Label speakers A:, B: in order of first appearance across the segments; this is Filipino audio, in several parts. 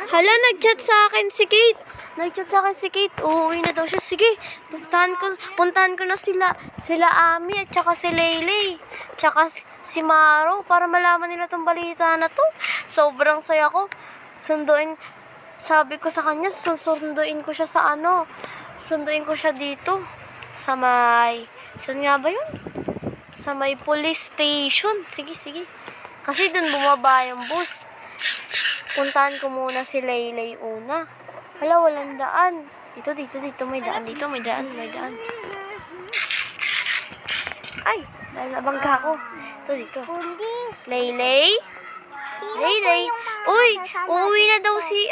A: Hala, nag-chat sa akin si Kate. Nag-chat sa akin si Kate. Uuwi na daw siya. Sige, puntahan ko na sila Ami at saka si Leyley. Tsaka si Maro para malaman nila tong balita na to. Sobrang saya ko. Sabi ko sa kanya, susunduin ko siya sa sunduin ko siya dito. Saan nga ba yun? Sa may police station. Sige. Kasi dun bumaba yung bus. Puntahan ko muna si Leyley una. Hala, walang daan. Dito, may daan. May daan. Ay, nalabangga ako. Dito. Leyley? Uy, uuwi na daw si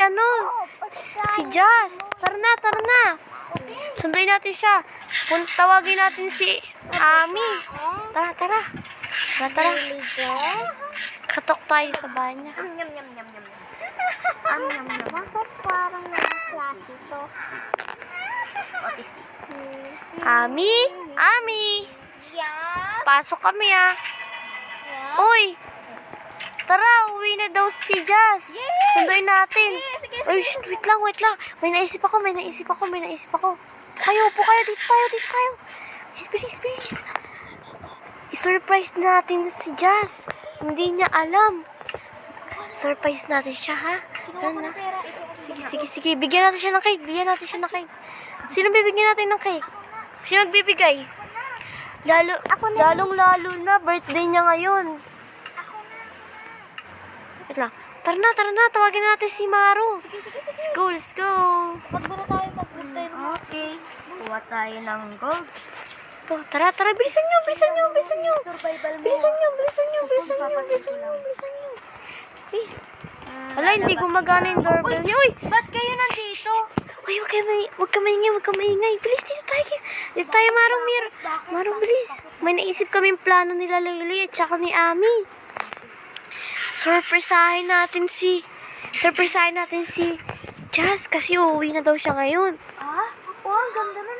A: Jazz. Tara na. Sunduin natin siya. Tawagin natin si Ami. Tara. Katok tayo sa bahay niya.
B: Bakit parang nakaklase to?
A: Ami!
B: Yeah.
A: Pasok kami Uy! Tara, uwi na daw si Jazz. Sunduin natin. Uy, wait lang. May naisip ako. Upo kayo, dito tayo. Bilis. I-surprise natin si Jazz. Hindi niya alam. Surprise natin siya, ha? Ano na? Sige. Bigyan natin siya ng cake. Sino bibigyan natin ng cake? Sino magbibigay? Lalong-lalo na. Birthday niya ngayon. Wait lang. Tara na. Tawagin natin si Maro. Let's go.
B: Magdala tayo mag-birthday.
A: Okay.
B: Kuha tayo ng gold.
A: Tara. Bilisan nyo.
B: Survival mo.
A: Bilisan nyo. Hala, hindi gumagana yung doorbell niya. Uy!
B: Ba't kayo nandito?
A: Uy, huwag ka maingay. Bilis, dito tayo, Marong, bilis. May naisip kaming plano nila Leyley at saka ni Ami. Surprisahin natin si Jazz kasi uuwi na daw siya ngayon.
B: Ang ganda na.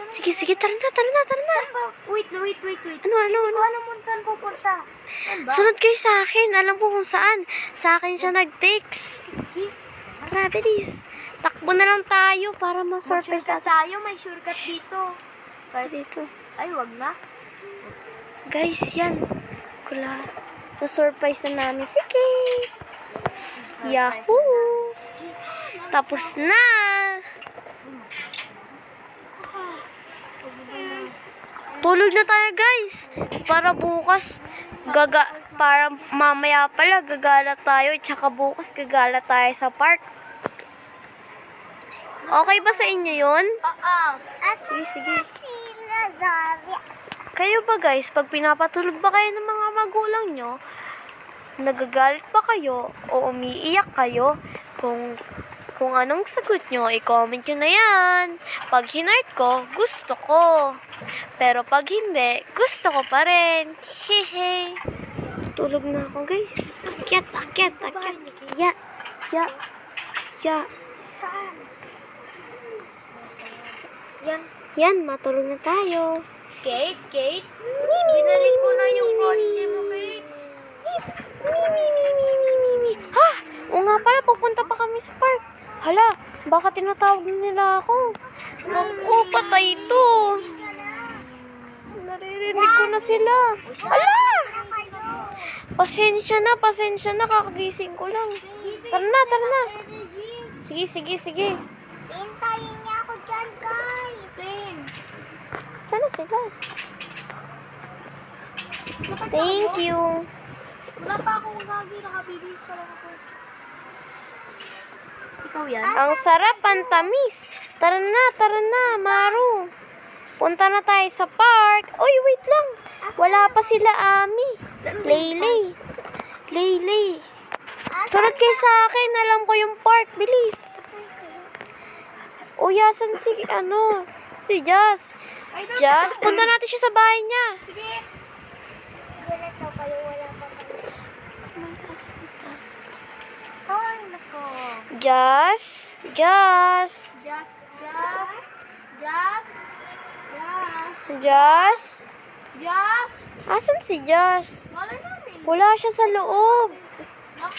A: Sige, tara na.
B: Saan ba? Wait.
A: Ano?
B: Hindi ko alam kung saan pupunta. Saan ba?
A: Sunod kayo sa akin. Alam ko kung saan. Sa akin siya nag-text. Tara, bilis. Takbo na lang tayo para ma-surprise
B: Mag-shortcut tayo. May shortcut dito.
A: dito.
B: Ay, wag na.
A: Guys, yan. Na-surprise na namin si Kate. Yahoo! Tapos na! Tulog na tayo, guys. Para bukas, para mamaya pala, gagala tayo. Tsaka bukas, gagala tayo sa park. Okay ba sa inyo yun?
B: Oo.
A: Sige. Kayo ba, guys, pag pinapatulog ba kayo ng mga magulang nyo, nagagalit ba kayo o umiiyak kayo? Kung anong sagot nyo, i-comment nyo na yan. Pag hinart ko, gusto ko. Pero pag hindi, gusto ko pa rin. Hehe. Tulog na ako, guys. Akyat. Ya.
B: Saan?
A: Yan, matulog na tayo.
B: Kate? Binalik ko na yung kotse mo, Kate.
A: Ha? O nga pala, pupunta pa kami sa park. Hala, baka tinatawag nila ako. Naku, patay ito. Naririnig ko na sila. Hala! Pasensya na, kakagising ko lang. Tara na. Sige.
B: Hintayin niya ako dyan, guys. Same.
A: Sana sila? Thank you.
B: Wala pa akong gagi, nakabibis pa lang ako. Ikaw yan?
A: Ang sarap, ang tamis. Tara na, Maru. Punta na tayo sa park. Uy, wait lang. Wala pa sila, Ami. Leyley. Sunod kayo sa akin. Alam ko yung park. Bilis. Uy, asan si Jazz? Jazz, punta natin siya sa bahay niya.
B: Sige. Gulat na kayo, wala pa kayo. Ay, nako.
A: Jazz. Asan si Jazz?
B: Wala namin.
A: Wala siya sa loob.
B: Knock.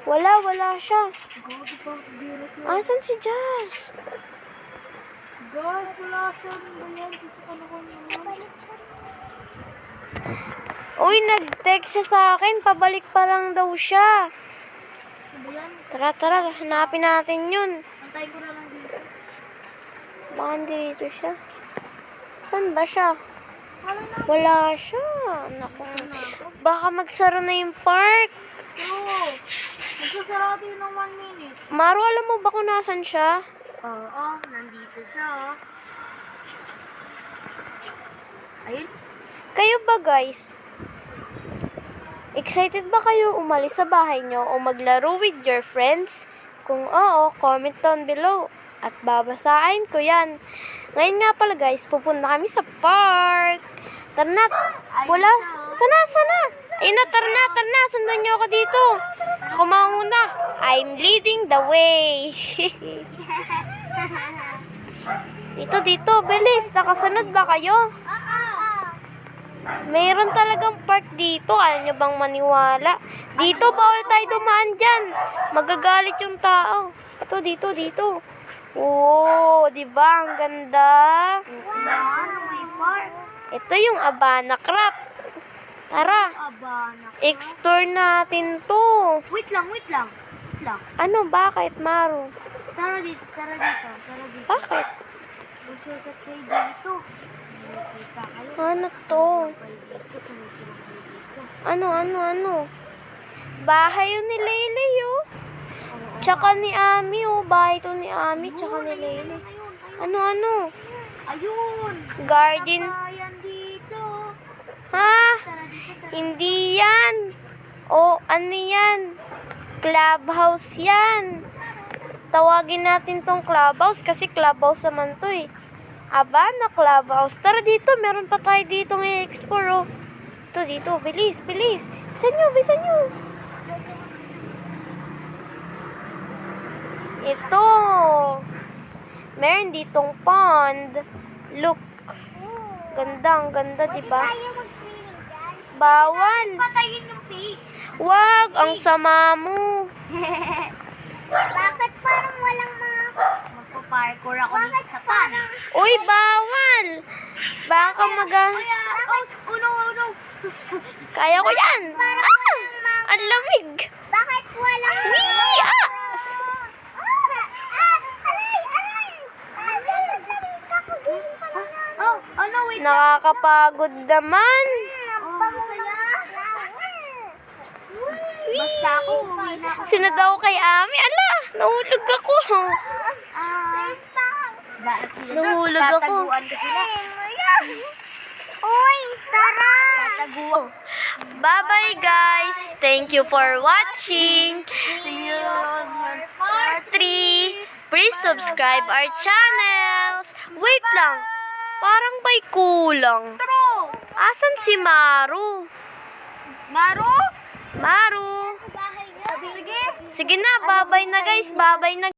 A: Wala siya.
B: Gago pa, virus na.
A: Asan si Jazz?
B: Guys, wala siya. Ano ba yan? Sisikan ako naman.
A: Uy, nag-text siya sa akin. Pabalik pa lang daw siya.
B: Ano ba yan?
A: Tara, hanapin natin yun.
B: Antayin ko na lang dito.
A: Baka dito siya. Saan ba siya?
B: Wala na.
A: Wala siya. Naku. Baka magsara na yung park.
B: Oo. Magsasarado yun ng 1 minute.
A: Maru, alam mo ba kung nasan siya?
B: Oo, nandito siya. Oh. Ayun.
A: Kayo ba, guys? Excited ba kayo umalis sa bahay nyo o maglaro with your friends? Kung oo, comment down below. At babasahin ko yan. Ngayon nga pala, guys, pupunta kami sa park. Tara na. Wala. Sana. Ayun na, tara na. Sundan nyo ako dito. Ako mauna. I'm leading the way. Dito. Bilis. Nakasunod ba kayo? Mayroon talagang park dito. Ayaw nyo bang maniwala? Dito, bawal tayo dumaan dyan. Magagalit yung tao. Ito, dito. Oo, di ba? Ang ganda.
B: Wow, may park.
A: Ito yung Abana Crab. Tara,
B: Abana.
A: explore natin to.
B: Wait lang.
A: Ano, bakit, Maru?
B: Tara dito.
A: Bakit?
B: Magsukat kayo dito. Nakita kayo.
A: Ano to? Ano? Bahay yun ni Leylay, oh. Tsaka ni Ami, oh. Bahay to ni Ami, tsaka ni Leylay. Ano?
B: Ayun.
A: Garden.
B: Ayan dito.
A: Ha?
B: Tara dito.
A: Hindi yan. O, ano yan? Clubhouse yan. Tawagin natin tong clubhouse kasi clubhouse naman to eh. Abana Clubhouse. Tara dito, meron pa tayo dito ng explore, oh. Ito dito, bilis. Bisa nyo. Ito. Meron ditong pond. Look. Ang ganda, di ba?
B: mag-swimming dyan.
A: Bawal.
B: Patayin yung pig.
A: Wag, ang sama mo.
B: Bakit parang walang mga... Magpa-parkour ako dito sa pan.
A: Uy, bawal. Baka
B: Bakit? Uno.
A: Kaya ko yan. Ah! Ang lamig.
B: Bakit walang...
A: Wee! Ah!
B: Oh, ano, wait.
A: Nakakapagod naman.
B: Basta ako, uwi na ako.
A: Sino daw kay Ami? Ala, nahulog ako. Nahulog ako.
B: Tataguan ko sila. Uy, tara! Tataguan.
A: Bye-bye, guys. Thank you for watching.
B: See you on
A: Part 3. Please subscribe our channels. Wait lang. Parang may kulang.
B: True!
A: Asan si Maru?
B: Maru?
A: Maru.
B: Sige.
A: Sige na, bye-bye na, guys. Bye-bye na.